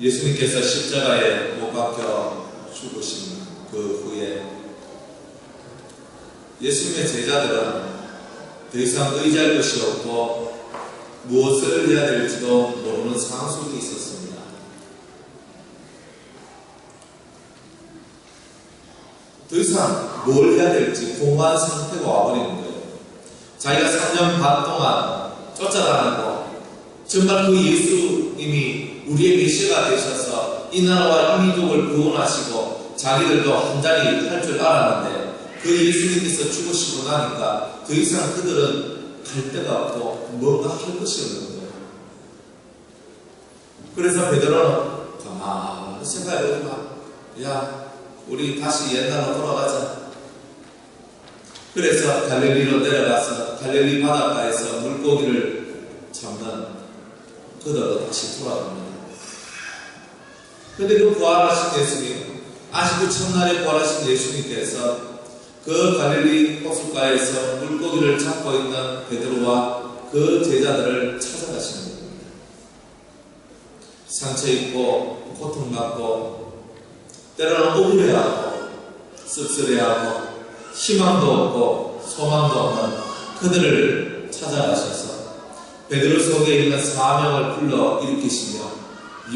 예수님께서 십자가에 못 박혀 죽으신 그 후에 예수님의 제자들은 더 이상 의지할 것이 없고 무엇을 해야 될지도 모르는 상황 속에 있었습니다. 더 이상 뭘 해야 될지 공허한 상태가 와버리는 거예요. 자기가 3년 반 동안 쫓아다니고 정말 그 예수님이 우리의 메시아가 되셔서 이 나라와 이 민족을 구원하시고 자기들도 한 자리 할 줄 알았는데 그 예수님께서 죽으시고 나니까 더 이상 그들은 갈 데가 없고 뭔가 할 것이 없는 거예요. 그래서 베드로는 가만히 생각해보지마. 야, 우리 다시 옛날로 돌아가자. 그래서 갈릴리로 내려가서 갈릴리 바닷가에서 물고기를 잡는 그들로 다시 돌아갑니다. 근데 그 부활하신 예수님, 아직도 첫날에 부활하신 예수님께서 그 갈릴리 호숫가에서 물고기를 잡고 있는 베드로와 그 제자들을 찾아가시는 겁니다. 상처 입고 고통받고 때로는 우울해하고 씁쓸해하고 희망도 없고 소망도 없는 그들을 찾아가셔서 베드로 속에 있는 사명을 불러 일으키시며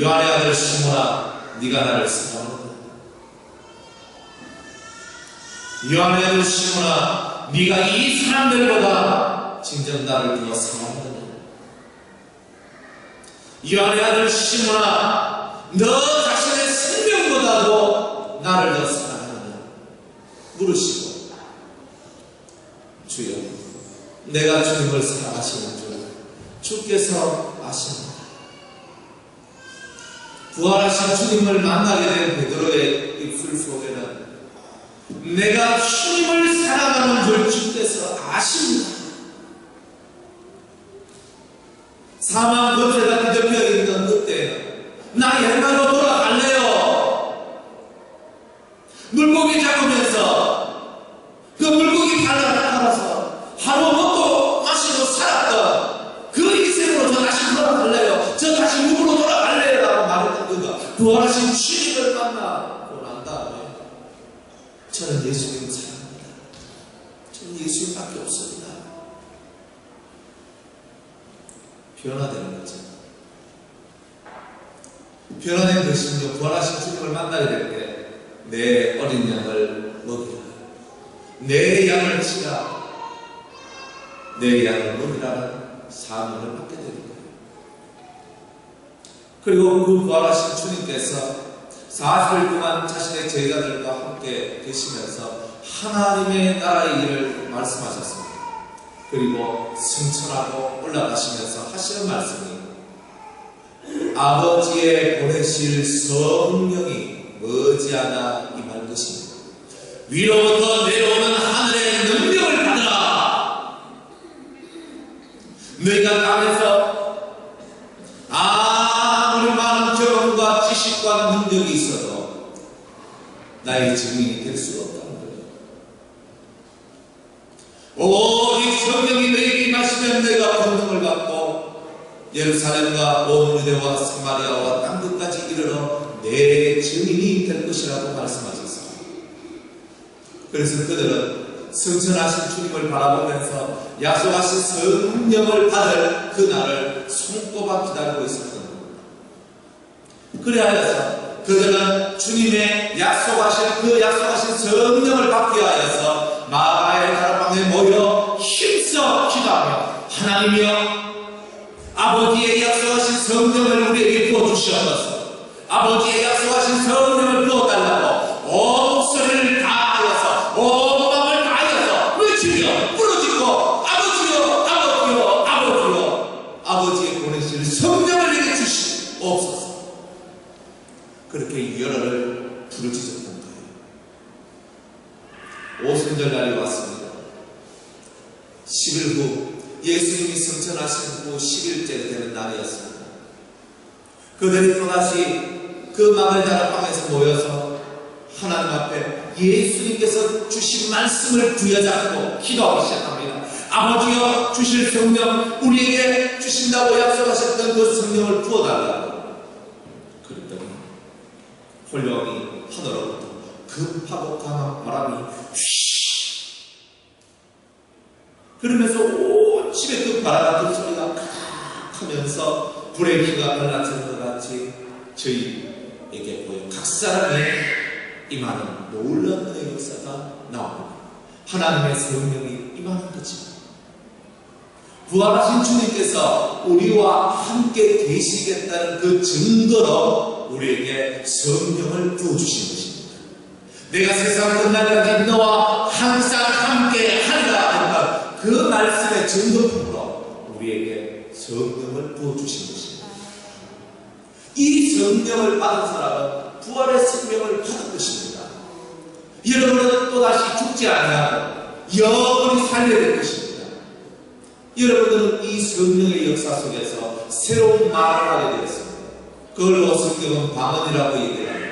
요한의 아들 시몬아 네가 나를 사랑하느냐. 요한의 아들 시몬아 네가 이 사람들보다 진정 나를 더 사랑하느냐. 요한의 아들 시몬아 너 자신의 생명보다도 나를 더 사랑하느냐 물으시고 주여 내가 주님을 사랑하시는 줄 주께서 아십니다. 부활하신 주님을 만나게 된 베드로의 입술 속에는 내가 주님을 사랑하는 줄 주께서 아십니다. 사망 권세가 뒤덮여 있는 그때 나 옛날로 돌아갈래요. 물고기 잡으면서 그 물고기 팔아서 하루 먹고 마시고 살았던 그 인생으로 저 다시 돌아갈래요. 저 다시 물로 돌아갈래요 라고 말했던 그가 부활하신 주님을 만나고 난 다음에 저는 예수님을 사랑합니다. 저는 예수님밖에 없습니다. 변화되는 거죠. 변화된 것은요, 부활하신 주님을 만나게 될 때 내 어린 양을 먹이라, 내 양을 치라, 내 양을 먹이라는 사명을 받게 되는 거예요. 그리고 그 부활하신 주님께서 40일 동안 자신의 제자들과 함께 계시면서 하나님의 나라의 일을 말씀하셨습니다. 그리고 승천하고 올라가시면서 하시는 말씀이 아버지의 보내실 성령이 머지않아 임할 것입니다. 위로부터 내려오는 하늘의 능력을 받으라. 너희가 땅에서 아무리 많은 경험과 지식과 능력이 있어도 나의 증인이 될 수가 없다는 거예요. 오직 성령이 너희에게 임하시면 너희가 권능을 받고 예루살렘과 온 유대와 사마리아와 땅끝까지 이르러 내 증인이 될 것이라고 말씀하셨습니다. 그래서 그들은 승천하신 주님을 바라보면서 약속하신 성령을 받을 그날을 손꼽아 기다리고 있었던 겁니다. 그래하여서 그들은 주님의 약속하신 성령을 받기 위하여서 마가의 다락방에 모여 힘써 기도하며 하나님이여 아버지의 약속하신 성령을 우리에게 부어주시옵소서. 아버지의 약속하신 성령을 부어달라고 온 목소리를 다하여서 온 마음을 다하여서 외치며 부르짖고 아버지여 아버지여 아버지여 아버지의 보내실 성령을 내게 주시옵소서. 그렇게 열흘을 부르짖었던 거예요. 오순절날이 왔습니다. 10일 후 예수님이 승천하신 후 10일째 되는 날이었습니다. 그들이 또다시 그 마가다락방에서 모여서 하나님 앞에 예수님께서 주신 말씀을 부여잡고 기도하기 시작합니다. 아버지여 주실 성령 우리에게 주신다고 약속하셨던 그 성령을 부어달라고. 그랬더니 홀령이 하늘로부터 급하고 강한 바람이 휘 그러면서 온 집에 그 바람 같은 소리가 하면서 불의 기가 갈라지는 것 같이 저희에게 보여 각 사람이 임하는 놀라운 은혜의 역사가 나옵니다. 하나님의 성령이 임하는 거죠. 부활하신 주님께서 우리와 함께 계시겠다는 그 증거로 우리에게 성령을 부어주신 것입니다. 내가 세상 끝날까지 너와 항상 함께 하리라 하는 그 말씀의 증거품으로 우리에게 성령을 부어주신 것입니다. 이 성령을 받은 사람은 부활의 생명을 받은 것입니다. 여러분은 또다시 죽지 아니하고 영원히 살려야 될 것입니다. 여러분들은 이 성령의 역사 속에서 새로운 말을 하게 되었습니다. 그걸 성경은 방언이라고 얘기합니다.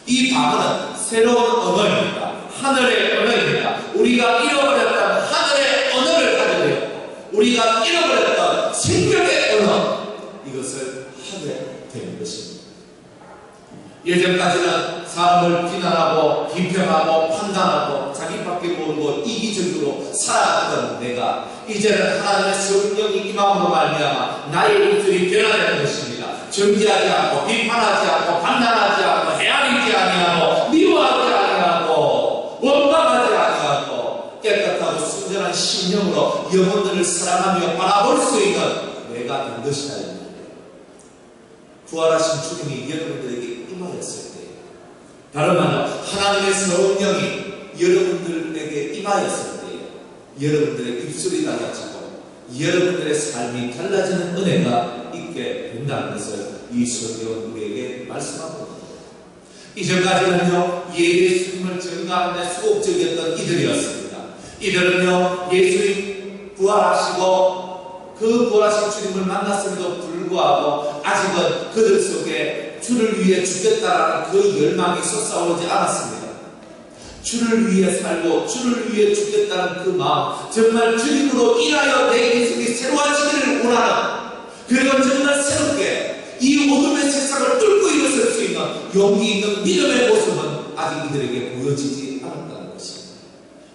이 방언은 새로운 언어입니다. 하늘의 언어입니다. 우리가 잃어버렸던 하늘의 언어를 하게 되었고 우리가 잃어버렸던 생명의 언어 이것을 하게 되는 것입니다. 예전까지는 사람을 비난하고 비평하고 판단하고 자기밖에 모르고 이기적으로 살아갔던 내가 이제는 하나님의 성령이 임함으로 말미암아 나의 입술이 변화되는 것입니다. 정죄하지 않고 비판하지 않고 판단하지 않고 헤아리지 아니하고 미워하지 아니하고 원망하지 아니하고 깨끗하고 순전한 심령으로 영혼들을 사랑하며 바라볼 수 있는 내가 된 것이다. 부활하신 주님이 여러분들에게 임하였을 때 다른 말로 하나님의 성령이 여러분들에게 임하였을 때 여러분들의 입술이 달라지고 여러분들의 삶이 달라지는 은혜가 있게 된다는 것을 이 성경은 우리에게 말씀합니다. 이전까지는요 예수님을 증거하는 데 수곡적이었던 이들이었습니다. 이들은요 예수님 부활하시고 그 부활하신 주님을 만났음에도 불구하고 아직은 그들 속에 주를 위해 죽겠다라는 그 열망이 솟아오르지 않았습니다. 주를 위해 살고 주를 위해 죽겠다는 그 마음, 정말 주님으로 인하여 내 인생이 새로워지기를 원하는, 그리고 정말 새롭게 이 어둠의 세상을 뚫고 일어설 수 있는 용기 있는 믿음의 모습은 아직 이들에게 보여지지 않았다는 것입니다.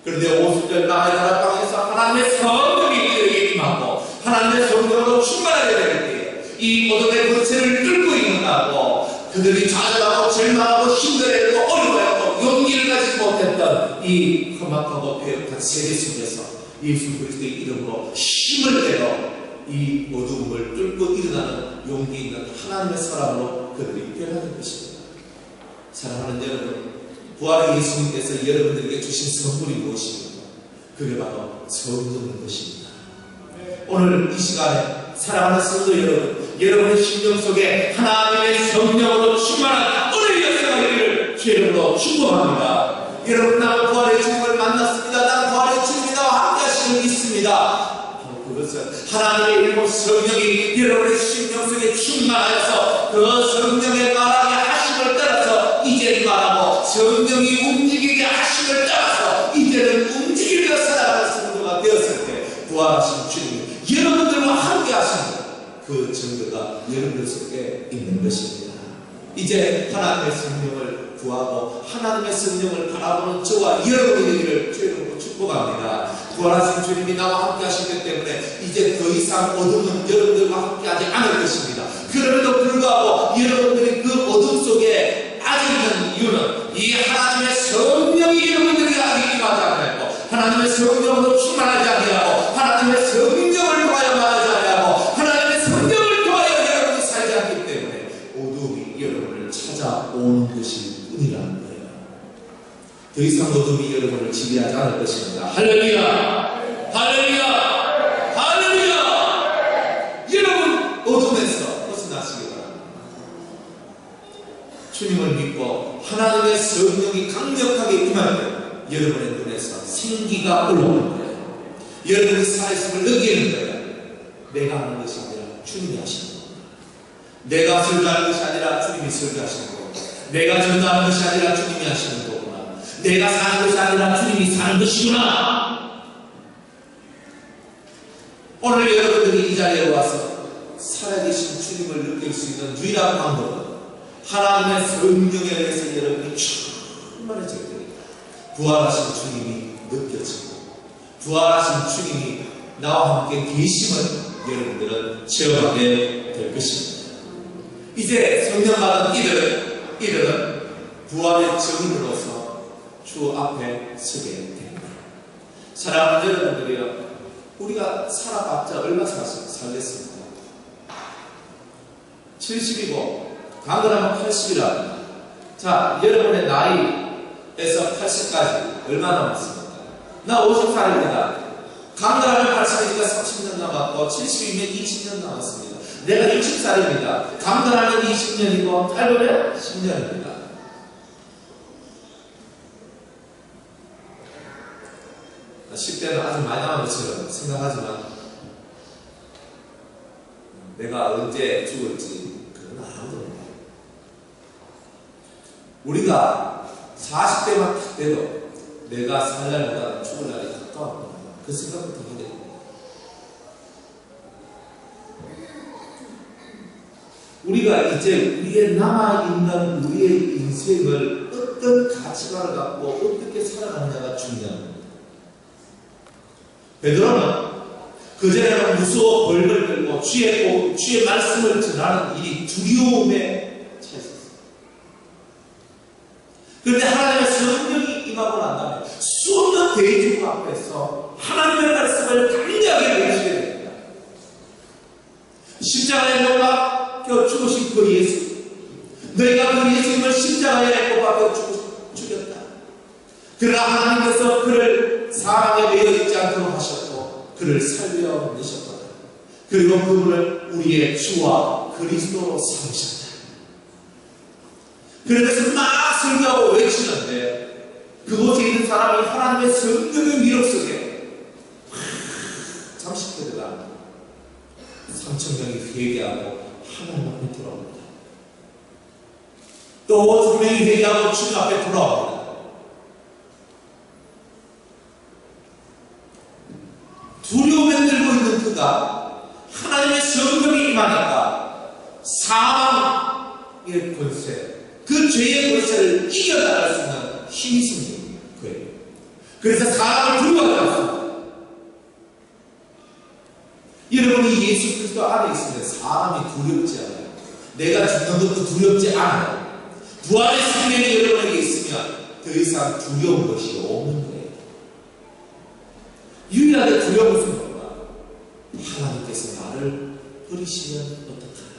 그런데 50절 나의 다락방에서 하나님의 성령이 이들에게 임하고 하나님의 성령으로 충만하게 될 때 이 어둠의 권세를 뚫고 있는다고 그들이 좌절하고 절망하고 힘들어하고 어려워하고 용기를 가지지 못했던 이 험악하고 배역한 세계 속에서 예수 그리스도의 이름으로 힘을 내어 이 어둠을 뚫고 일어나는 용기 있는 하나님의 사람으로 그들이 변하는 것입니다. 사랑하는 여러분, 부활의 예수님께서 여러분들에게 주신 선물이 무엇입니까? 그게 바로 성령인 것입니다. 오늘 이 시간에 사랑하는 성도 여러분, 여러분의 심령 속에 하나님의 성령으로 충만한 은혜의 역사가 있기를 주 이름으로 축복합니다. 여러분, 나는 부활의 주님을 만났습니다. 나는 부활의 주님이 나와 함께 하시는 있습니다. 그것은 하나님의 이름으로 성령이 여러분의 심령 속에 충만하여서 그 성령의 말하게 하심을 따라서 이제는 말하고 성령이 움직이게 하심을 따라서 이제는 움직이며 살아가는 성도가 되었을 때 부활하신 주님이 여러분들과 함께 하시는 그 증거가 여러분들 속에 있는 것입니다. 이제 하나님의 성령을 구하고 하나님의 성령을 바라보는 저와 여러분이 되기를 주님으로 축복합니다. 부활하신 주님이 나와 함께 하시기 때문에 이제 더 이상 어둠은 여러분들과 함께 하지 않을 것입니다. 그럼에도 불구하고 여러분들이 그 어둠 속에 아직 있는 이유는 이 하나님의 성령이 여러분들에게 아직 임하지 않고 하나님의 성령으로 충만하지 아니하고 하나님의 성령을 통하여 말하지 아니하고 하나님의 성령을 통하여 여러분이 살지 않기 때문에 어둠이 여러분을 찾아오는 것이 뿐이라는 거예요. 더 이상 어둠이 여러분을 지배하지 않을 것입니다. 할렐루야! 할렐루야! 할렐루야! 여러분 어둠에서 벗어나시기 바랍니다. 주님을 믿고 하나님의 성령이 강력하게 임할 때 여러분의 눈에서 생기가 올라오는 거예요. 여러분이 살아있음을 느끼는 거예요. 내가 하는 것이 아니라 주님이 하시는 거예요. 내가 설교하는 것이 아니라 주님이 설교하시는 거예요. 내가 전도하는 것이 아니라 주님이 하시는 거구나. 내가 사는 것이 아니라 주님이 사는 것이구나. 오늘 여러분들이 이 자리에 와서 살아계신 주님을 느낄 수 있는 유일한 방법은 하나님의 성령에 의해서 여러분이 충만해질 때입니다. 부활하신 주님이 느껴지고 부활하신 주님이 나와 함께 계심을 여러분들은 체험하게 될 것입니다. 이제 성령 받은 이들은 부활의 증인으로서 주 앞에 서게 됩니다. 사랑하는 여러분들이요, 우리가 살아봤자 얼마 살겠습니까? 70이고 강건하면 80이라. 자, 여러분의 나이에서 80까지 얼마 남았습니까? 나 50살입니다. 강건하면 80이니까 30년 남았고 70이면 20년 남았습니다. 내가 60살입니다. 강건하면 20년이고 짧으면 10년입니다. 10대는 아주 많이 남은 것처럼 생각하지만 내가 언제 죽을지 그건 아무도 몰라요. 우리가 40대만 딱 돼도 내가 살 날보다 죽을 날이 가까웠구나, 그 생각부터 하게 됩니다. 우리가 이제 우리의 남아있는 우리의 인생을 어떤 가치관을 갖고 어떻게 살아가느냐가 중요합니다. 베드로는 그전에는 무서워 벌벌 떨고 주의 말씀을 전하는 일이 두려움에 차 있었어요. 그런데 하나님의 성령이 임하고 난 다음에 수없는 대중 앞에서 하나님의 말씀을 강력하게 내주게 됩니다. 십자가에 못 박혀 죽으신 그 예수, 너희가 그 예수님을 십자가에 못 박혀 죽였다. 그러나 하나님께서 그를 사랑에 매여 있지 않도록 하셨고 그를 살려내셨다. 그리고 그분을 우리의 주와 그리스도로 삼으셨다. 그래서 막 설교하고 외치는데 그곳에 있는 사람이 하나님의 성령의 위력 속에 잠시 들어가 3,000명이 회개하고 하나님 앞에 돌아옵니다. 또 3명이 회개하고 주님 앞에 돌아옵니다. 두려움에 들고 있는 그가 하나님의 성령이 임하니까 사망의 권세, 그 죄의 권세를 이겨나갈 수 있는 힘이 생긴 거예요. 그래서 사람을 두려워하지 않습니다. 여러분이 예수 그리스도 안에 있으면 사람이 두렵지 않아요. 내가 죽는 것도 두렵지 않아요. 부활의 생명이 여러분에게 있으면 더 이상 두려운 것이 없는 거예요. 유일하게 두려운 것은 뭔가? 하나님께서 나를 버리시면 어떡하나?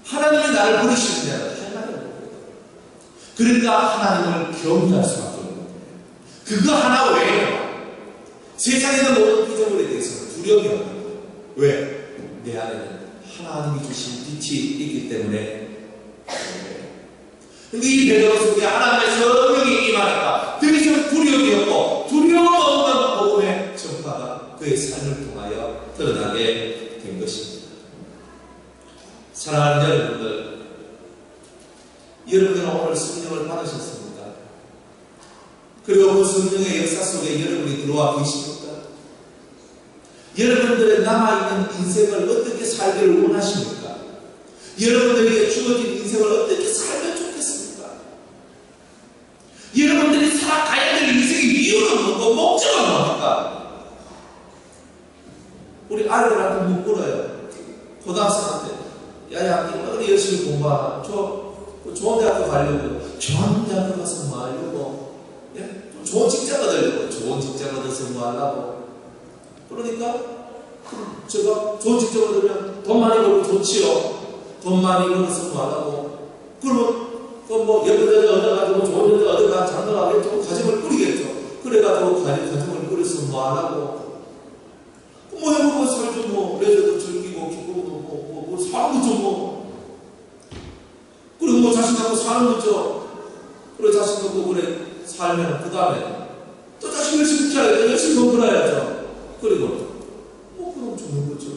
하나님이 나를 버리시면 할 말이 없는 거예요. 그러니까 하나님을 경외할 수밖에 없는 거예요. 그거 하나 외에는 세상에 있는 모든 피조물에 대해서는 두려움이 없는 거예요. 왜? 내 안에는 하나님이 주신 빛이 있기 때문에. 이 베드로 속에 하나님의 성령이 임하니까 더 이상 두려움이 없고 두려움 없는 복음의 전파가 그의 삶을 통하여 드러나게 된 것입니다. 사랑하는 여러분들, 여러분들은 오늘 성령을 받으셨습니까? 그리고 그 성령의 역사 속에 여러분이 들어와 계십니까? 여러분들의 남아있는 인생을 어떻게 살기를 원하십니까? 여러분들에게 주어진 인생을 어떻게 살면 좋겠습니까? 여러분들이 살아가야 될 인생의 이유는 뭐고 목적은 뭡니까? 우리 아이들한테 못 물어요. 고등학생한테 야야 이거 열심히 공부하라. 좋은 대학교 가려고. 좋은 대학교 가서 뭐 하려고? 예? 좋은 직장 얻으려고. 좋은 직장 얻어서 뭐 하려고? 그러니까 제가 좋은 직장 얻으면 돈 많이 벌고 좋지요. 돈 많이 벌어서 뭐 하려고? 그러면 뭐 예쁜 여자 얻어가지고 좋은 여자 얻어가 장가가겠죠. 가정을 꾸리겠죠. 그래가지고 가정을 꾸려서 뭐 하려고? 뭐 해보고 살죠. 뭐 레저도 즐기고 기쁘고 뭐 사는 거죠. 뭐 그리고 뭐 자신 갖고 사는 거죠. 그래 자신 갖고 그래 살면 그 다음에 또 자신 열심히 키워야죠. 열심히 돈 벌어야죠. 그리고 뭐 그럼 죽는 거죠.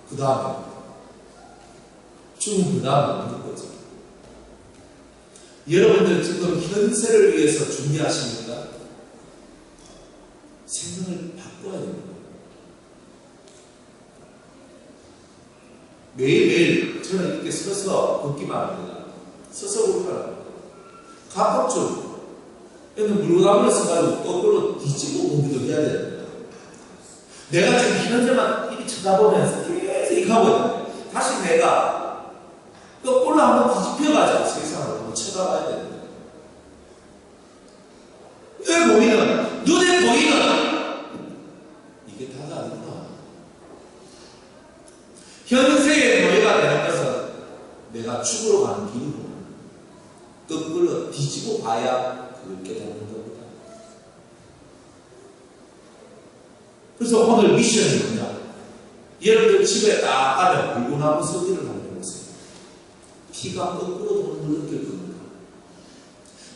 그 다음에 죽은 그 다음에 죽는 거죠. 여러분들 지금 현세를 위해서 준비하십니까? 생각을 바꿔야 됩니다. 매일매일 저는 이렇게 서서 걷기만 합니다. 서서 걷기만 가깝죠. 얘는 물구나무를 써가지고 거꾸로 뒤집고 걷기도 해야 됩니다. 내가 지금 현재만 이렇게 쳐다보면서 계속 이렇게 하고 있는데 다시 내가 거꾸로 한번 뒤집혀가지고 세상을 한번 쳐다봐야 됩니다. 눈에 보이는 이게 다가 아니구나. 현세의 노예가 되는 것은 내가 죽으러 가는 길이구나. 거꾸로 뒤집어 봐야 그걸 깨닫는 겁니다. 그래서 오늘 미션이 뭐냐? 여러분들 집에 딱 가면 물구나무 서기를 한번 해보세요. 피가 거꾸로 도는 걸 느낄 겁니다.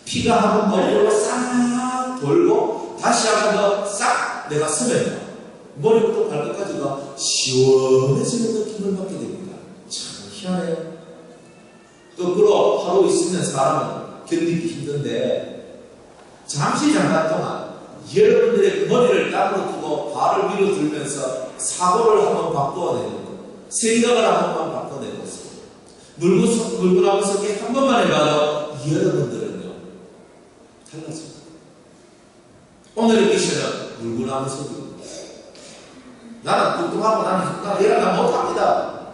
피가 한번 거꾸로 싹 돌고 다시 한번 더 싹 내가 서면 머리부터 발끝까지가 시원해지는 느낌을 받게 됩니다. 참 희한해요. 거꾸로 하루 있으면 사람은 견디기 힘든데 잠시 잠깐 동안 여러분들의 머리를 땅으로 두고 발을 위로 들면서 사고를 한번 바꿔내는 것, 생각을 한 번만 바꿔내는 것을 물구나무 서기 한 번만 해봐도 여러분들은요 달라집니다. 오늘의 미션은 물구나무 서기입니다. 나는 뚱뚱하고 나는 얘가 못합니다.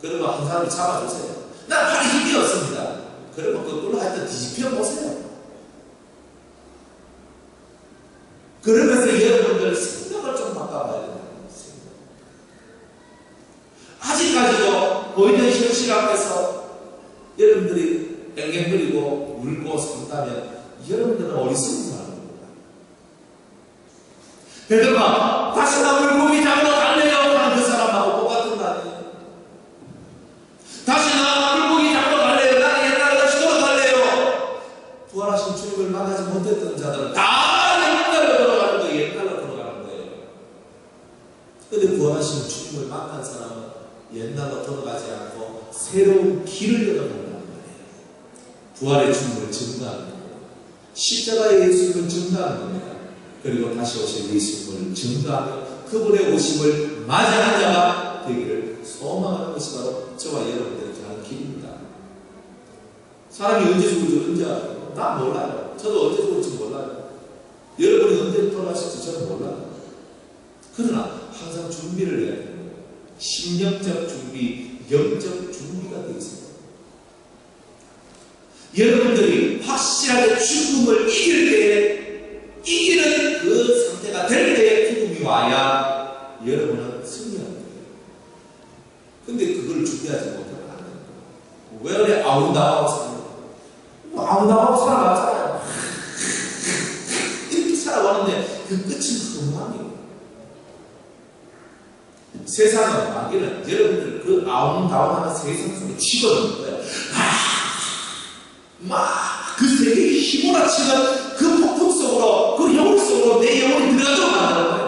그러면 한 사람이 잡아주세요. 난 팔이 힘이 없습니다. 그러면 거꾸로 하여튼 뒤집혀 보세요. 그러면서 여러분들 생각을 좀 바꿔봐야 된다는 것입니다. 아직까지도 보이는 현실 앞에서 여러분들이 앵앵거리고 울고 산다면 여러분들은 어리석은 사람입니다. 베드로가 다시 나 물고기 잡으러 갈래요 하는 그 사람하고 똑같은 거 아니에요? 다시 나 물고기 잡으러 갈래요. 나는 옛날에 다시 돌아갈래요. 부활하신 주님을 만나지 못했던 자들은 다 옛날로 돌아가는 거예요. 옛날로 돌아가는 거예요. 근데 부활하신 주님을 만난 사람은 옛날로 돌아가지 않고 새로운 길을 열어본다는 거예요. 부활의 주님을 증거하는 거예요. 십자가의 예수님을 증거하는 겁니다. 그리고 다시 오실 예수님을 증거하며 그분의 오심을 맞이하는 자가 되기를 소망하는 것이 바로 저와 여러분들이 가는 길입니다. 사람이 언제 죽을지 언제 알아요? 난 몰라요. 저도 언제 죽을지 몰라요. 여러분이 언제 돌아가실지 저는 몰라요. 그러나 항상 준비를 해야 돼요. 심령적 준비, 영적 준비가 되어 있습니다. 여러분들이 확실하게 죽음을 이길 때에 이기는 그 상태가 될 때에 죽음이 와야 여러분은 승리하는 거예요. 근데 그걸 준비하지 못하면 안 돼요. 왜 그래? 아웅다하고 살아요. 아웅다하고 살아가잖아요. 이렇게 살아가는데 그 끝은 허무함이에요. 세상은 마귀는 여러분들 그 아웅다웅하는 세상 속에 집어넣는 거예요. 그 세계에 휘몰아치는 그 폭풍 속으로, 그 영혼 속으로 내 영혼이 들어가도록 만드는 거예요.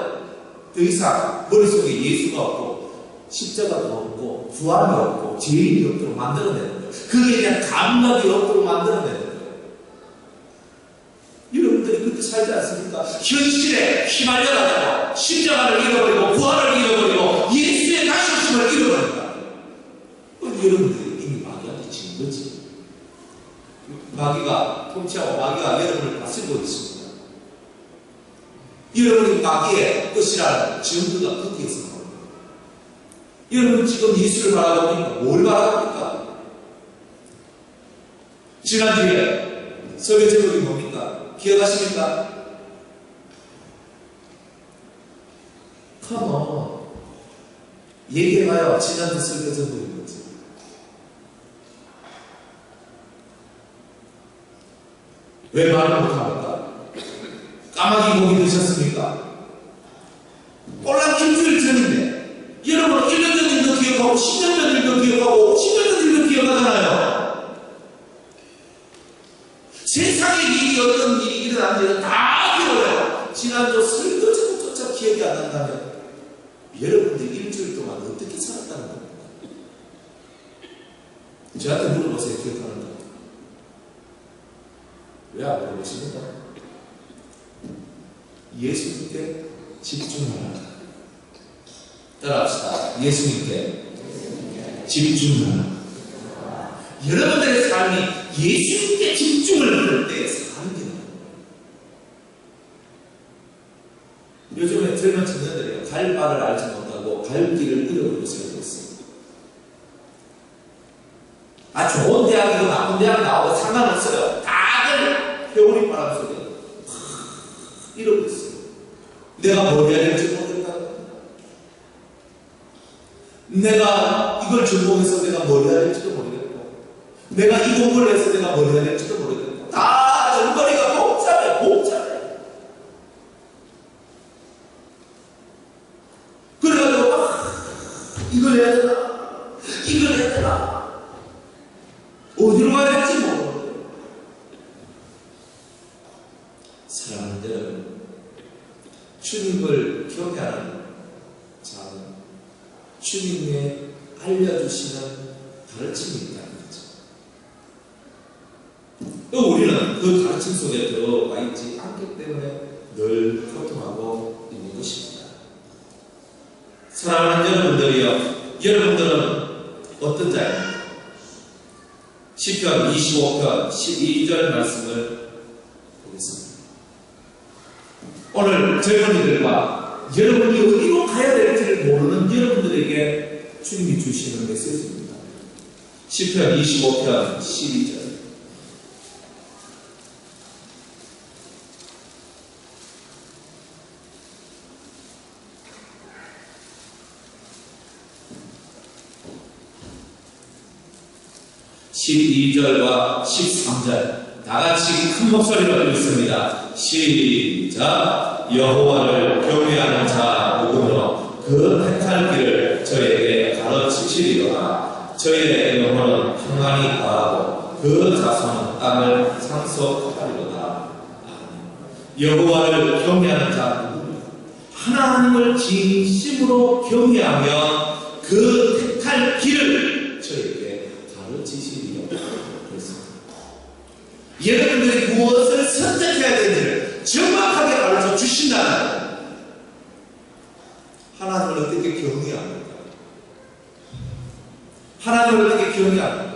더 이상 머릿속에 예수가 없고 십자가도 없고 부활이 없고 죄인이 없도록 만들어내는 거예요. 그에 대한 감각이 없도록 만들어내는 거예요. 여러분들이 그렇게 살지 않습니까? 현실에 휘말려가지고 십자가를 잃어버리고 부활을 잃어버리고 예수의 다시 오심을 잃어버린다. 여러분들이 이미 마귀한테 진 거지. 마귀가 통치하고 마귀가 여러분을 다스리고 있습니다. 여러분이 마귀의 것이라는 증거가 끝에 있습니다. 여러분 지금 예수를 바라봅니까? 뭘 바라봅니까? 지난주에 설교 제목이 뭡니까? 기억하십니까? 컴온 얘기해봐요. 지난주 설교 제목이 뭐지? 왜 말을 못합니까? 까마귀 고기 드셨습니까? 올락 일주일 전인데 여러분 1년 전 일도 기억하고 10년 전 일도 기억하고 50년 전 일도 기억하잖아요. 세상에 일이 어떤 일이 일어난지는 다 기억해요. 지난주 설교 제목조차 기억이 안 난다면 여러분들 일주일 동안 어떻게 살았다는 겁니까? 저한테 물어보세요. 기억하는 거. 왜 안 물어보십니까? 예수님께 집중하라. 따라합시다. 예수님께 집중하라. 여러분들의 삶이 예수님께 집중을 할 때 사는 게 나아요. 요즘에 젊은 청년들이 갈 바를 알지 못하고 갈 길을 잃어버리고 살고 있어요. 좋은 대학이고 나쁜 대학 나오고 상관없어요. 다들 회오리 바람 속에 이러고 있어요. 내가 뭘 해야 될지 모르겠다. 내가 이걸 전공해서 내가 뭘 해야 될지도 모르겠고, 내가 이 공부를 해서 내가 뭘 해야 될지도 모르겠고, 다 전거리가 복잡해. 그래가지고 이걸 해야 되나? 이걸 해야 되나? 어디로 가야 될지 모르겠어요. 사랑하는 여러분, 주님을 경외하는 자는 주님의 알려주시는 가르침이 있다는 거죠. 또 우리는 그 가르침 속에 들어와 있지 않기 때문에 늘 고통하고 있는 것입니다. 사랑하는 여러분들이요, 여러분들은 어떤 자입니까? 시편 25편 12절 말씀을 보겠습니다. 오늘 젊은이들과 여러분이 어디로 가야 될지를 모르는 여러분들에게 주님이 주시는 메시지입니다. 시편 25편 12절. (12절과) 13절 다같이 큰 목소리로 읽습니다. 시작. 여호와를 경외하는 자 누구며 그 택할 길을 저에게 가르치시리로다. 저의 영혼은 평안히 거하고 그 자손은 땅을 상속하리로다. 여호와를 경외하는 자 누구며 하나님을 진심으로 경외하며 그 택할 길을 저에게 가르치시리로다. 여러분들이 무엇을 선택해야 되는지를 정확하게 가르쳐 주신다는 거예요. 하나님을 어떻게 경외합니까? 하나님을 어떻게 경외합니까?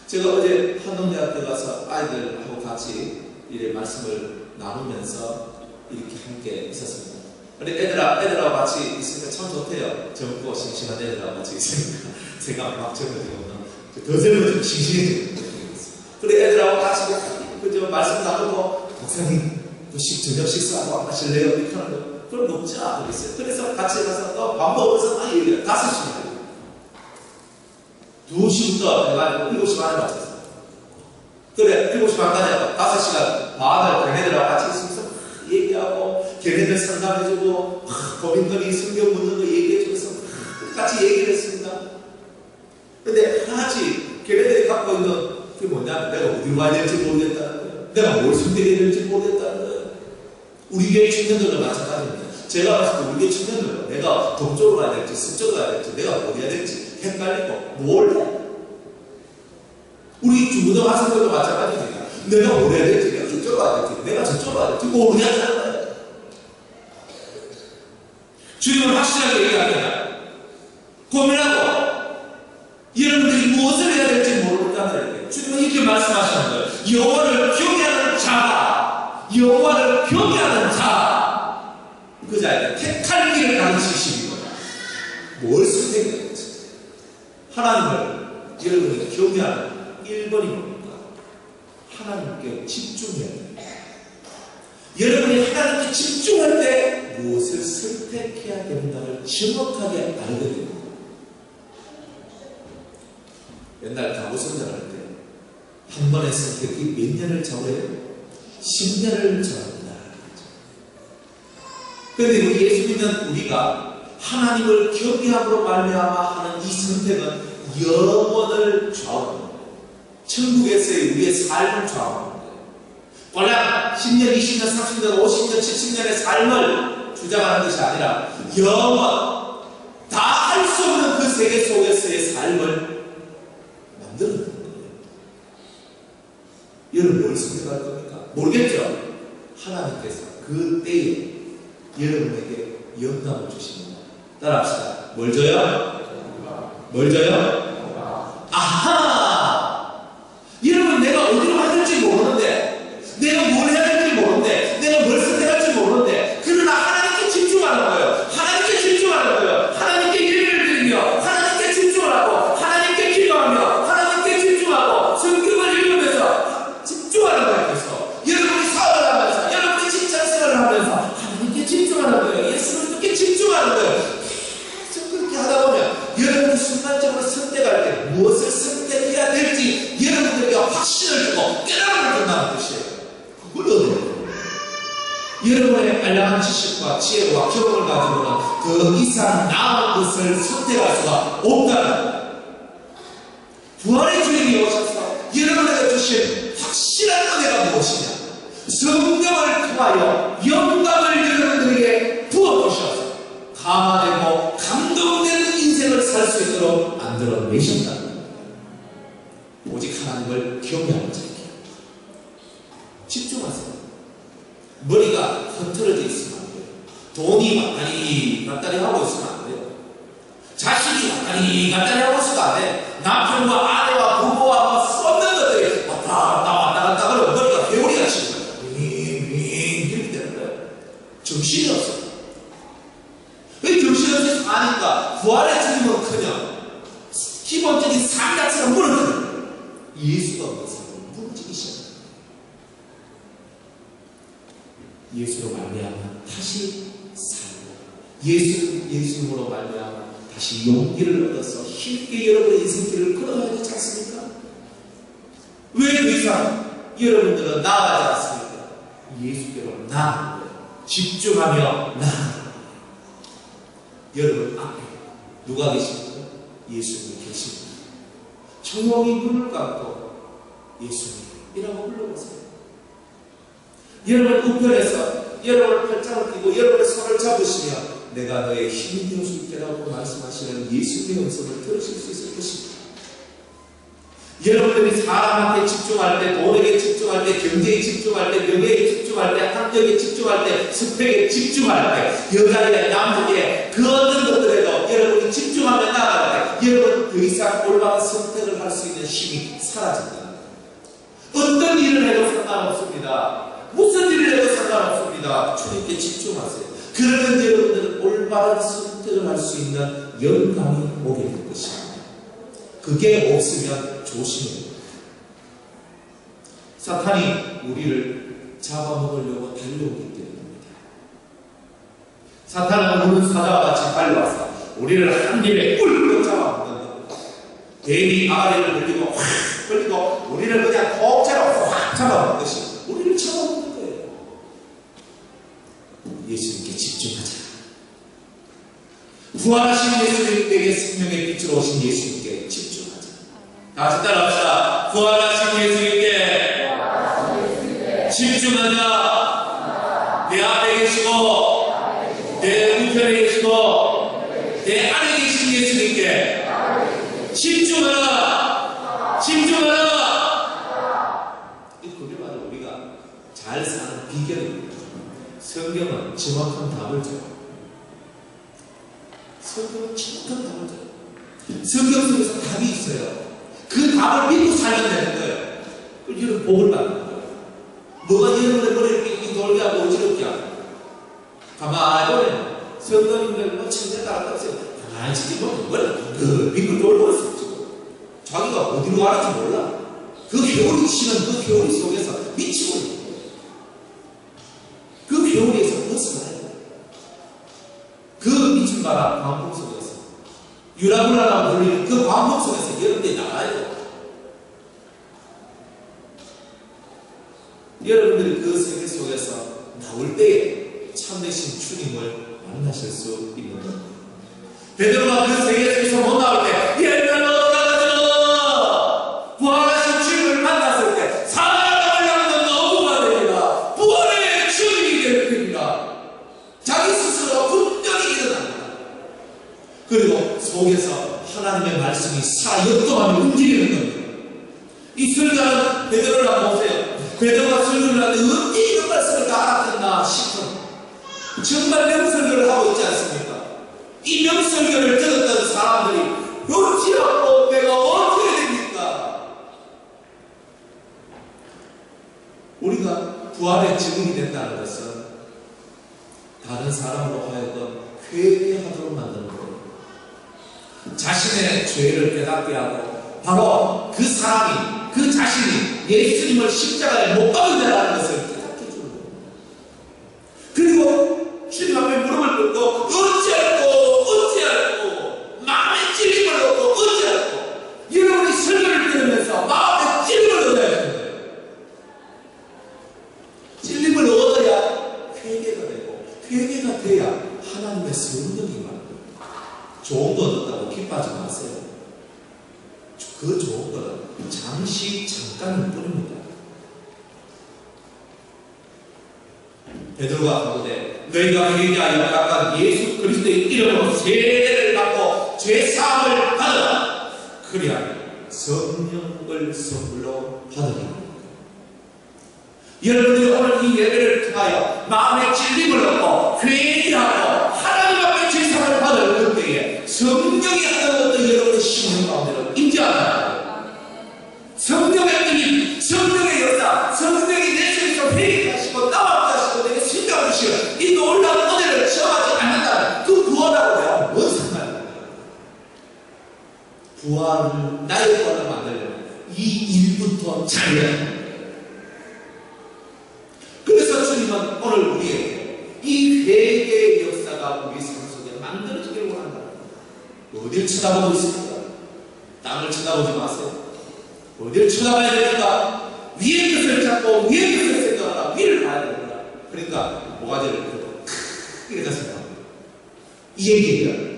제가 어제 한동대학교 가서 아이들하고 같이 이래 말씀을 나누면서 이렇게 함께 있었습니다. 근데 애들하고 같이 있으니까 참 좋대요. 젊고 싱싱한 애들하고 같이 있으니까 제가 막 젊어지고 더 젊어지고 싱싱해지고. 그래 애들하고 같이 그저 말씀 나누고 목사님 저녁 식사하고 하실래요? 이렇게 하는 거 그럼 먹자 그랬어요. 그래서 같이 가서 또 밥 먹으면서 막 얘기해요. 5시간 2시부터 해가지고 7시 반에 마쳤어요. 그래 7시 반까지 하고 5시간 반을 걔네들하고 같이 있으면서 얘기하고 걔네들 상담해주고 고민거리 성경 묻는 거 얘기해주면서 같이 얘기를 했습니다. 근데 하나씩 걔네들이 갖고 있는 그게 뭐냐면 내가 어디로 가야 될지 모르겠다는 거예요. 내가 뭘 선택해야 될지 모르겠다는 거예요. 우리 교회 청년들도 마찬가지입니다. 제가 봤을 때 우리 교회 청년들도 내가 동쪽으로 가야 될지 서쪽으로 가야 될지 내가 뭐 해야 될지 헷갈리고 뭘 해? 우리 중고등 학생들도 마찬가지입니다. 내가 뭘 해야 될지 내가 저쪽으로 가야 될지 내가 저쪽으로 가야 될지 모르겠다는 거예요. 주님은 확실하게 얘기합니다. 고민하고 여러분들이 무엇을 해야 될지 모르겠다는 거예요. 주님은 이렇게 말씀하시는 거예요. 여호와를 경외하는 자가 여호와를 경외하는 자 그 자에게 택할 길을 가르치시는 거예요. 뭘 선택해야 될지. 하나님을 여러분이 경외하는 1번이 뭡니까? 하나님께 집중해야 됩니다. 여러분이 하나님께 집중할 때 무엇을 선택해야 된다를 정확하게 알게 됩니다. 옛날 가구 선전할 때 한 번의 선택이 몇 년을 잡아야 돼요? 10년을 잡아야 그런데 우리 예수 믿는 우리가 하나님을 경외함으로 말미암아 하는 이 선택은 영원을 좌우합니다. 천국에서의 우리의 삶을 좌우합니다. 원래 10년, 20년, 30년, 50년, 70년의 삶을 주장하는 것이 아니라 영원 다 할 수 없는 그 세계 속에서의 삶을 만드는 거예요. 여러분 뭘 선택할 겁니까? 모르겠죠? 하나님께서 그 때에 여러분에게 영감을 주십니다. 따라합시다. 뭘 줘요? 뭘 줘요? 아하! 여러분, 내가 어디로 가야 될지 모르는데, 내가 뭘 해야 될지 모르는데, 내가 뭘 선택할지 모르는데, 그러나 하나님께 집중하는 거예요. 하나님께 집중하는 거예요. 하나님께 예배를 드리며, 하나님께 집중을 하고, 하나님께 기도하며, 하나님께 집중하고, 성경을 읽으면서 집중하는 거예요. 그래서 여러분이 사업을 하면서, 여러분이 직장생활을 하면서 하나님께 집중하는 거예요. 예수 그리스도께 집중하는 거예요. 계속 그렇게 하다 보면 여러분이 순간적으로 선택할 때 무엇을 선택해야 될지 여러분들에게 확신을 주고 깨달음을 준다는 뜻이에요. 그걸 얻어요. 여러분의 알량한 지식과 지혜와 경험을 가지고는 그 이상 나은 것을 선택할 수가 없다는 부활의 주님이 오셔서 여러분에게 주신 확실한 은혜가 무엇이냐? 성령을 통하여 영감을 여러분들에게 부어주셔서 감화되고 감동되는 인생을 살 수 있도록 만들어내신다. 오직 하나님을 경외하는 자에게 집중하세요. 머리가 흐트러져 있으면 안 돼요. 돈이 왔다리 하고 있으면 안 돼요. 자식이 왔다리 하고 있으면 안 돼요. 남편과 아내와 부부와 쏟는 것들이 왔다 갔다 그러면 머리가 회오리가 치는 거예요. 이렇게 되는 거예요. 정신이 없어요. 왜 정신없이 사니까 부활의 주님은 커녕 기본적인 삶 자체가 무너져요. 예수가 없는 삶은 무너지기 시작해요. 예수로 말미암아 다시 살고 예수님으로 말미암아 다시 용기를 얻어서 힘있게 여러분의 인생길을 걸어가야 되지 않습니까? 왜 그 이상 여러분들은 나아가지 않습니까? 예수께로 나아가는 거예요. 집중하며 나아가는 거예요. 여러분 앞에 누가 계십니까? 예수님이 계십니다. 조용히 눈을 감고 예수님이라고 불러보세요. 여러분 우편에서 여러분의 팔짱을 끼고 여러분의 손을 잡으시며 내가 너의 힘이 되어줄게라고 말씀하시는 예수님의 음성을 들으실 수 있을 것입니다. 여러분들이 사람한테 집중할 때, 돈에게 집중할 때, 경제에 집중할 때, 명예에 집중할 때, 학력에 집중할 때, 스펙에 집중할 때, 여자에, 남자에, 그 어떤 것들에도 여러분이 집중하며 나아갈 때 여러분 더 이상 올바른 선택을 할 수 있는 힘이 사라진다. 어떤 일을 해도 상관없습니다. 무슨 일을 해도 상관없습니다. 주님께 집중하세요. 그러면 여러분들은 올바른 선택을 할 수 있는 영감이 오게 될 것입니다. 그게 없으면 조심해야 됩니다. 사탄이 우리를 잡아먹으려고 달려오기 때문입니다. 사탄은 우는 사자와 같이 달려와서 우리를 한 입에 꿀꺽 잡아먹는다. 대비 아가리를 물리고 확 걸리고 우리를 그냥 통째로 확 잡아먹듯이 우리를 잡아먹는 거예요. 예수님께 집중하자. 부활하신 예수님에게 생명의 빛으로 오신 예수님께 집중하자. 다시 따라합시다. 부활하신 예수님께 집중하자. 내 앞에 계시고 내 우편에 계시고 내 안에 계신 예수님께 집중하라. 그게 바로 우리가 잘 사는 비결입니다. 성경은 정확한 답을 줘요. 성경은 정확한 답을 줘요. 성경 속에서 답이 있어요. 그 답을 믿고 살면 되는 거예요. 여러분 복을 받는 거예요. 뭐가 여러분의 머리를 이렇게 돌게 하고 어지럽게 하고 가만히 보면 성도님들 뭐 천재 따라가세요. 가만히 지금 보면 머리가 빙글 돌고 있어. 자기가 어디로 가는지 몰라. 그 회오리 치는 그 회오리 속에서 미치고 있는 거예요. 그 회오리에서 벗어나야 돼요. 그 미친 바람 광풍 속에서 유라굴라라고 불리는 그 광풍 속에서 여러분들이 나가야 돼요. 여러분들이 그 세계 속에서 나올 때에 참되신 주님을 만나실 수 있는 겁니다. 베드로가 그 세계 속에서 못 나올 때 옛날로 돌아가서 부활하신 주님을 만났을 때 사랑을 향하는 어부가 됩니다. 부활의 주님이 될 겁니다. 자기 스스로가 분명히 일어납니다. 그리고 속에서 하나님의 말씀이 살아역동하며 움직이는 겁니다. 이 설교하는 베드로를 한번 보세요. 베드로가 설교를 하는데 어떻게 이런 말씀을 다 알았겠나 싶은 정말 명설교를 하고 있지 않습니까? 이 명설교를 들었던 사람들이 이렇게 부활의 증인이 된다는 것은 다른 사람으로 하여금 회개하도록 만드는 거예요. 자신의 죄를 깨닫게 하고 바로 그 사람이, 그 자신이 예수님을 십자가에 못 박은다는 것을 깨닫게 해주는 거예요. 그리고 주님 앞에 무릎을 꿇고 어찌할꼬 마음에 찔림을 얻고 어찌할꼬 여러분이 설교를 들으면서 마음에 찔림을 얻어야 되는 거예요. 찔림을 얻어야 회개가 되고 회개가 돼야 하나님의 성령이 말해요. 좋은 거 얻었다고 기뻐하지 마세요. 그 좋은 거는 잠시 잠깐일 뿐입니다. 베드로가 가로되 너희가 회개하여 각각 예수 그리스도의 이름으로 세례를 받고 죄사함을 받으라. 그리하면 성령을 선물로 받으리라. 여러분들이 오늘 이 예배를 통하여 마음의 찔림을 얻고 회개하고 하나님 앞에 죄사함을 받을 그때에 성령이 하는 어떤 여러분의 심령 가운데로 임재하라. 성령의 힘, 성령의 역사, 성령이 내 속에서 회개하시고 나와 하시고 내게 신명을 주시고 이 놀라운 은혜를 체험하지 않는다는 그 부활하고 내가 뭔 상관이야? 부활을, 나의 부활을 만들려면 이 일부터 잘해야 합니다. 그래서 주님은 오늘 우리에게 이 회개의 역사가 우리 삶 속에 만들어지기를 원한다. 어딜 쳐다보고 있습니까? 땅을 쳐다보지 마세요. 어딜 쳐다봐야 됩니까? 위의 것을 잡고 위의 것을 생각하라. 위를 봐야 됩니다. 그러니까 모가지를 크게 생각합니다. 이 얘기예요.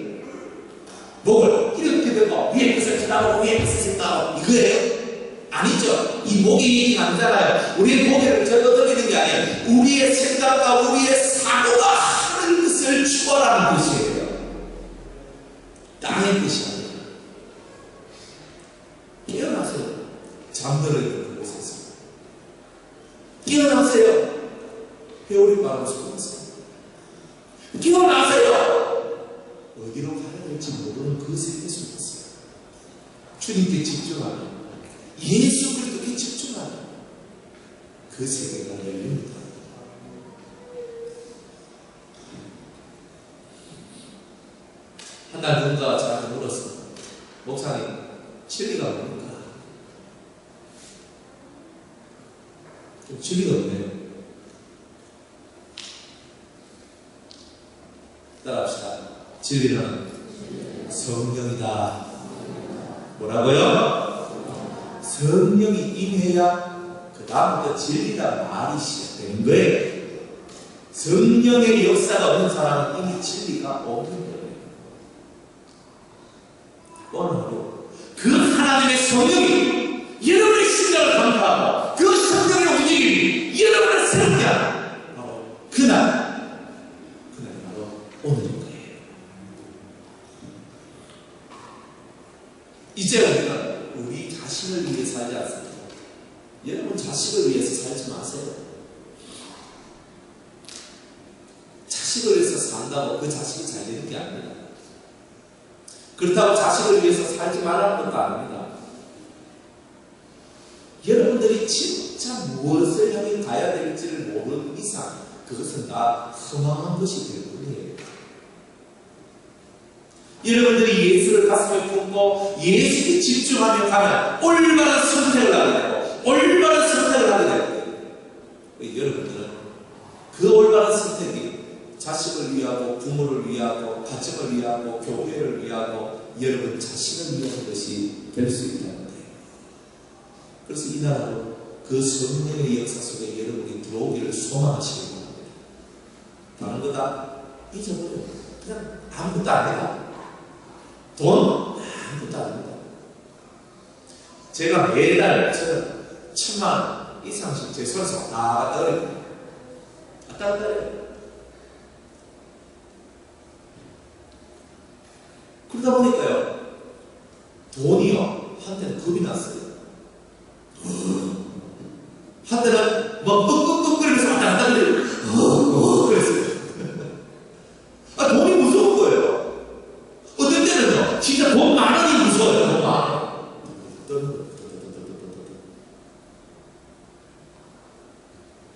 목을 이렇게 들고 위의 것을 쳐다보고 위의 것을 생각하고 이거예요? 아니죠. 이 목이 얘기가 아니잖아요. 우리의 고개를 절거들리는 게 아니에요. 우리의 생각과 우리의 사고가 하는 것을 추구하라는 것이에요. 땅의 것이 아니에요. 깨어나세요. 잠들어 있는 그곳에서 깨어나세요. 회오리 바람 속에서 깨어나세요. 어디로 가야 될지 모르는 그 세계 속에서 주님께 집중하는, 예수 그리스도께 집중하는 그 세계가 열립니다. 한날 누군가 저한테 물었습니다. 목사님, 진리가 뭡니까? 좀 진리가 없네요. 따라합시다. 진리는 성령이다. 뭐라고요? 성령이 임해야 그 다음부터 진리가 말이 시작되는 거예요. 성령의 역사가 없는 사람은 이미 진리가 없는 거예요. 오늘 하루 그 하나님의 성령이 여러분의 심장을 감사하고 그 성령의 움직임이 여러분을 새롭게 하는 바로 그날 바로 오늘인 거예요. 이제 우리는 우리 자신을 위해 살지 않습니다. 여러분 자식을 위해서 살지 마세요. 자식을 위해서 산다고 그 자식이 잘 되는 게 아닙니다. 그렇다고 자식을 위해서 살지 말라는 것도 아닙니다. 여러분들이 진짜 무엇을 향해 가야 될지를 모르는 이상 그것은 다 허망한 것이 될 뿐이에요. 여러분들이 예수를 가슴에 품고 예수에 집중하며 가면 올바른 선택을 하게 되고 올바른 선택을 하게 되고, 여러분들은 그 올바른 선택이 자식을 위하고 부모를 위하고 가정을 위하고 교회를 위하고 여러분 자신을 위한 것이 될 수 있다는 거예요. 그래서 이 나라로 그 성령의 역사 속에 여러분이 들어오기를 소망하시기 바랍니다. 다른 거 다 잊어버려요. 그냥 아무것도 아니다. 돈 아무것도 아닙니다. 제가 매달 저는 1000만 이상씩 제 손에서 왔다 갔다 그래요. 왔다 갔다 그래요. 그러다 보니까요, 돈이요, 한때는 겁이 났어요. 한때는 막 끙끙끙거리면서 왔다 갔다 그래요. 그랬어요. 아, 돈이 무서운 거예요. 어떤 때는요, 진짜 돈 많으니 무서워요, 돈 많아.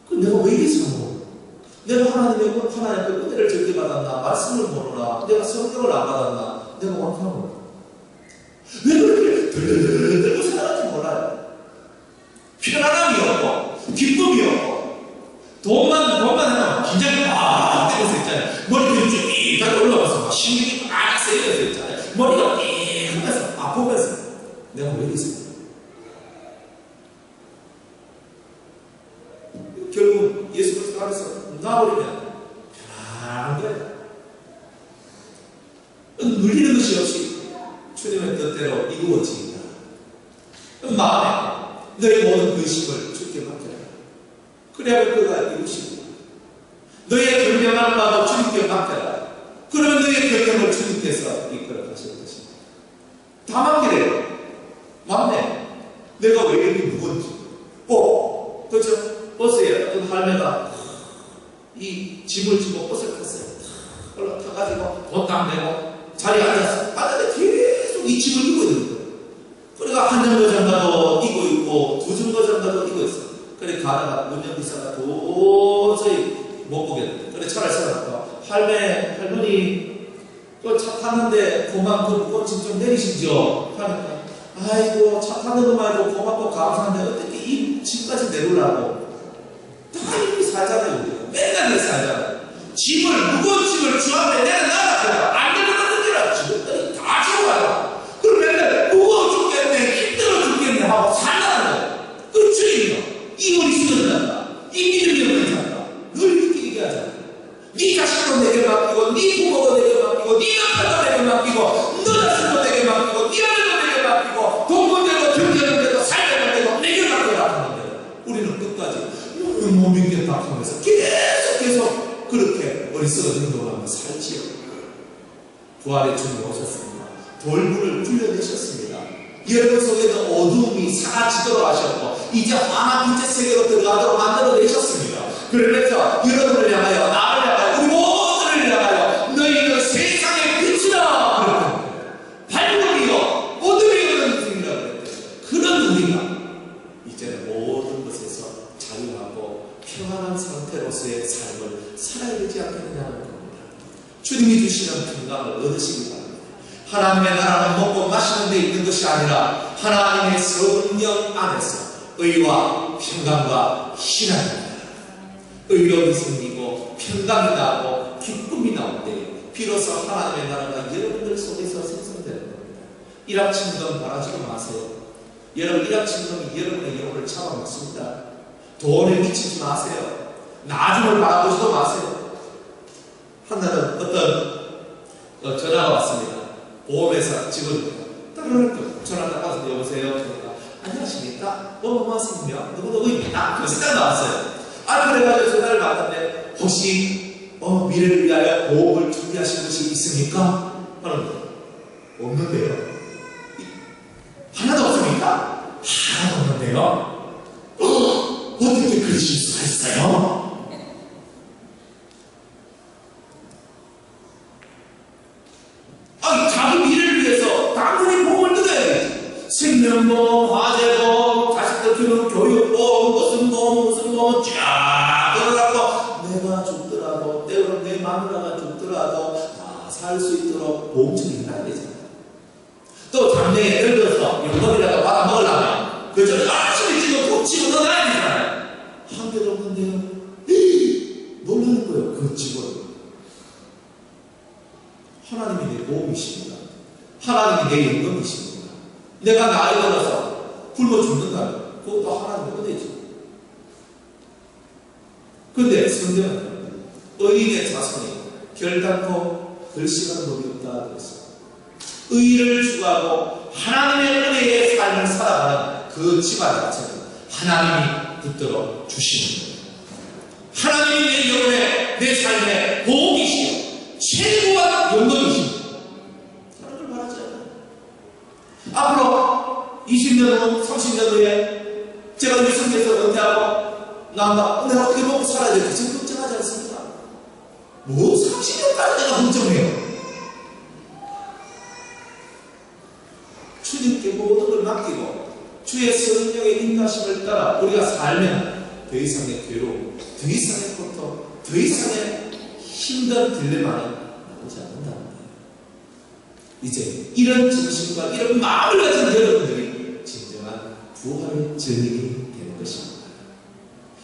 근데 내가 말씀을 모르나? 내가 성경을 안 받았나? 내가 완전히 몰라. 왜 그렇게 들고 살아갈지 몰라요. 편안함이 없고, 기쁨이 없고, 돈만 하면 긴장이 막 되면서 있잖아요. 머리가 쭉 올라가서 막 신경이 막 세여서 있잖아요. 머리가 삐 하면서 아프면서 내가 왜 이랬을까? 결국 예수 그리스도 안에서 나와버리면 편안한 거예요. 눌리는 것이 없이 주님의 뜻대로 이루어지니까 마음에 너의 모든 의식을 주께 맡겨라. 그래야 그가 이루시고 너의 경영할 바도 주님께 맡겨라. 그러면 너의 경영을 주님께서 이끌어 가실 것입니다. 다 맡기래요. 맞네. 내가 왜 이렇게 무거운지. 그렇죠? 버스에 어떤 할매가 이 짐을 지고 버스를 탔어요. 올라타가지고 돈 딱 내고 자리에 앉았어. 앉았는데 계속 이 짐을 입고 있는 거예요. 그러니까 한 정거장가도 입고 있고 두 정거장가도 입고 있어. 그래 가다가 운전기사가 도저히 못 보겠는데 그래 차를 세워놓고 할머니 또 차 탔는데 고만 그 무거운 짐 좀 내리시죠 하니까 아이고 차 타는 것만 해도 고맙고 감사한데 어떻게 이 짐까지 내리려고 다 이렇게 살잖아요. 우리가. 맨날 이렇게 살잖아요. 무거운 짐을 주 앞에 내려놔라. 안 내려놨는지라 지금까지 다 지고 가요. 그럼 맨날 무거워 죽겠네, 힘들어 죽겠네 하고 살라는 거예요. 그 주인이요. 이 우리 수련한다. 이 믿음이 없는 자다. 늘 이렇게 얘기하잖아요. 네 자식도 내게 맡기고, 네 부모도 내게 맡기고, 네 남편도 내게 맡기고, 너 자식도 내게 맡기고, 네 아들도 내게 맡기고, 돈 문제도 경제는 되고, 살려는 되고, 내게 맡겨라 하는데 우리는 끝까지 못 믿겠다 하면서 계속 그렇게 어리석은 행동을 하며 살지요. 부활의 주님 오셨습니다. 돌문을 굴려내셨습니다. 여러분 속에는 어두움이 사라지도록 하셨고 이제 환한 빛의 세계로 들어가도록 만들어내셨습니다. 그러면서 여러분을 향하여 나를 향하여 우리 모두를 향하여 너희는 세상의 빛이다. 밝음이요 어둠이 없는 인생이라고 그랬대요. 그런 우리가 이제는 모든 것에서 자유하고 평안한 상태로서의 삶을 살아야 되지 않겠느냐는 겁니다. 주님이 주시는 평강을 얻으시기 바랍니다. 하나님의 나라는 먹고 마시는 데 있는 것이 아니라 하나님의 성령 안에서 의와 평강과 신앙입니다. 의로움이 생기고 평강이 나고 기쁨이 나올 때 비로소 하나님의 나라가 여러분들 속에서 생성되는 겁니다. 일확천금 바라지 마세요. 여러분 일확천금이 여러분의 영혼을 잡아먹습니다. 돈에 미치지 마세요. 나중을 바라보지도 마세요. 한날은 어떤 전화가 왔습니다. 보험회사 직원입니다. 따르르 전화 딱 와서 여보세요. 그러니까 안녕하십니까? 뭐뭐뭐 생명 누구누구입니다. 그 생각 나왔어요. 그래가지고 전화를 받았는데 혹시 미래를 위하여 보험을 준비하신 것이 있습니까? 하는 거예요. 없는데요. 하나도 없습니까? 하나도 없는데요. 어떻게 그러실 수가 있어요? 자기 미래를 위해서 당연히 보험을 뜯어야지. 생명보험, 화재보험, 자식들 키우는 교육보험, 무슨 보험 쫙 들어가고 내가 죽더라도 때로는 내 마누라가 죽더라도 다 살 수 있도록 보험증이 있어야 되잖아요. 또 장래에 늙어서 용돈이라도 받아 먹으려면 그저 열심히 지금 꼭 집어넣어야 되잖아요. 한 개도 없는데요. 놀라는 거예요. 그 직원. 하나님이 내 보험이십니다. 하나님이 내 연금이십니다. 내가 나이 들어서 굶어 죽는다면 그것도 하나님의 은혜죠. 근데 성경은 의인의 자손이 결단코 결식하는 법이 없다 그랬어요. 의를 추구하고 하나님의 은혜의 삶을 살아가는 그 집안 자체는 하나님이 붙들어 주시는 거예요. 하나님이 내 영혼의 내 삶의 보험이시오. 최고한 영광이십니다. 다른 걸 말하지 않아요. 앞으로 20년 후, 30년 후에 제가 유성에서 은퇴하고 나온다. 내가 어떻게 먹고 살아야 될지 지금 걱정하지 않습니다. 뭐 30년까지 내가 걱정해요. 주님께 모든 걸 맡기고 주의 성령의 인도하심을 따라 우리가 살면 더 이상의 괴로움, 더 이상의 고통, 더 이상의 힘든 딜레마는 나오지 않는다는 거예요. 이제 이런 정신과 이런 마음을 가진 여러분들이 진정한 부활의 증인이 되는 것입니다.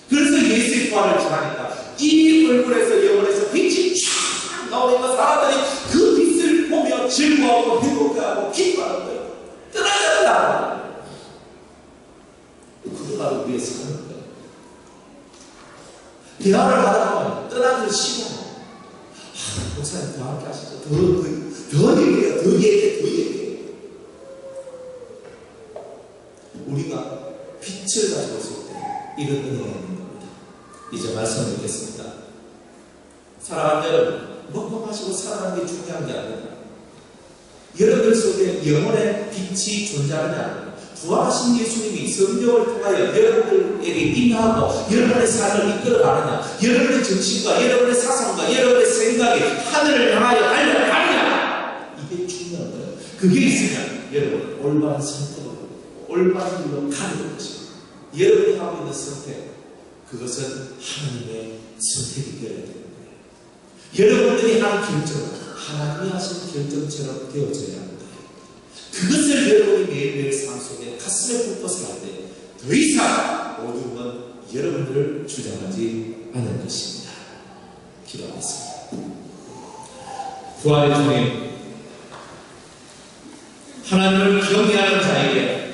그래서 예수의 부활을 전하니까 이 얼굴에서 영혼에서 빛이 쫙 나오니까 사람들이 그 빛을 보며 즐거워하고 행복해하고 기뻐하는 거예요. 떠나간다. 그거 바로 위에 사는 거예요. 대화를 하다 보면 떠나기를 싫어. 목사님 더 함께 하시죠. 더 얘기해요. 더 얘기해. 우리가 빛을 가지고 있을 때 이런 은혜가 있는 겁니다. 이제 말씀을 읽겠습니다. 사랑하는 여러분, 먹고 마시고 살아가는 게 중요한 게 아닙니다. 여러분 속에 영혼의 빛이 존재하느냐? 부활하신 예수님이 성령을 통하여 여러분들에게 임하고 여러분의 삶을 이끌어가느냐? 여러분의 정신과 여러분의 사상과 여러분의 생각이 하늘을 향하여 달려가느냐? 이게 중요한 거예요. 그게 있으면 여러분 올바른 선택을 하고 올바른 길로 가는 것입니다. 여러분이 하고 있는 선택, 그것은 하나님의 선택이 되어야 되는 거예요. 여러분들이 하는 결정은 하나님이 하신 결정처럼 되어져야 합니다. 그것을 여러분이 매일매일 삶 속에 가슴에 품고서 할 때 더 이상 어둠은 여러분들을 주장하지 않을 것입니다. 기도하겠습니다. 부활의 주님, 하나님을 경외하는 자에게